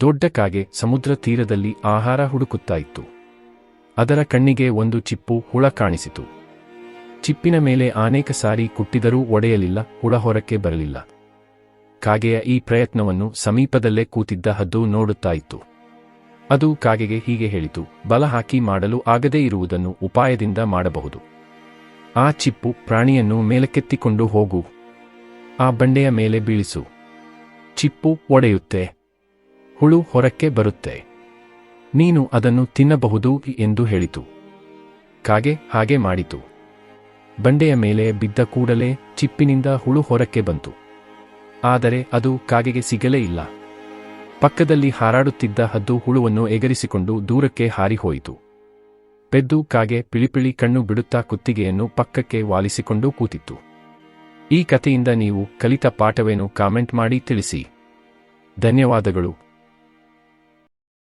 ದೊಡ್ಡ ಕಾಗೆ ಸಮುದ್ರ ತೀರದಲ್ಲಿ ಆಹಾರ ಹುಡುಕುತ್ತಾ ಇತ್ತು. ಅದರ ಕಣ್ಣಿಗೆ ಒಂದು ಚಿಪ್ಪು ಹುಳ ಕಾಣಿಸಿತು. ಚಿಪ್ಪಿನ ಮೇಲೆ ಅನೇಕ ಸಾರಿ ಕುಟ್ಟಿದರೂ ಒಡೆಯಲಿಲ್ಲ, ಹುಳ ಹೊರಕ್ಕೆ ಬರಲಿಲ್ಲ. ಕಾಗೆಯ ಈ ಪ್ರಯತ್ನವನ್ನು ಸಮೀಪದಲ್ಲೇ ಕೂತಿದ್ದ ಹದ್ದು ನೋಡುತ್ತಾ ಇತ್ತು. ಅದು ಕಾಗೆಗೆ ಹೀಗೆ ಹೇಳಿತು, ಬಲ ಹಾಕಿ ಮಾಡಲು ಆಗದೇ ಇರುವುದನ್ನು ಉಪಾಯದಿಂದ ಮಾಡಬಹುದು. ಆ ಚಿಪ್ಪು ಪ್ರಾಣಿಯನ್ನು ಮೇಲಕ್ಕೆತ್ತಿಕೊಂಡು ಹೋಗು. ಆ ಬಂಡೆಯ ಮೇಲೆ ಬೀಳಿಸು. ಚಿಪ್ಪು ಒಡೆಯುತ್ತೆ, ಹುಳು ಹೊರಕ್ಕೆ ಬರುತ್ತೆ, ನೀನು ಅದನ್ನು ತಿನ್ನಬಹುದು ಎಂದು ಹೇಳಿತು. ಕಾಗೆ ಹಾಗೆ ಮಾಡಿತು. ಬಂಡೆಯ ಮೇಲೆ ಬಿದ್ದ ಕೂಡಲೇ ಚಿಪ್ಪಿನಿಂದ ಹುಳು ಹೊರಕ್ಕೆ ಬಂತು. ಆದರೆ ಅದು ಕಾಗೆಗೆ ಸಿಗಲೇ ಇಲ್ಲ. ಪಕ್ಕದಲ್ಲಿ ಹಾರಾಡುತ್ತಿದ್ದ ಹದ್ದು ಹುಳುವನ್ನು ಎಗರಿಸಿಕೊಂಡು ದೂರಕ್ಕೆ ಹಾರಿಹೋಯಿತು. ಪೆದ್ದು ಕಾಗೆ ಪಿಳಿಪಿಳಿ ಕಣ್ಣು ಬಿಡುತ್ತಾ ಕುತ್ತಿಗೆಯನ್ನು ಪಕ್ಕಕ್ಕೆ ವಾಲಿಸಿಕೊಂಡು ಕೂತಿತ್ತು. ಈ ಕಥೆಯಿಂದ ನೀವು ಕಲಿತ ಪಾಠವೇನು ಕಾಮೆಂಟ್ ಮಾಡಿ ತಿಳಿಸಿ. ಧನ್ಯವಾದಗಳು.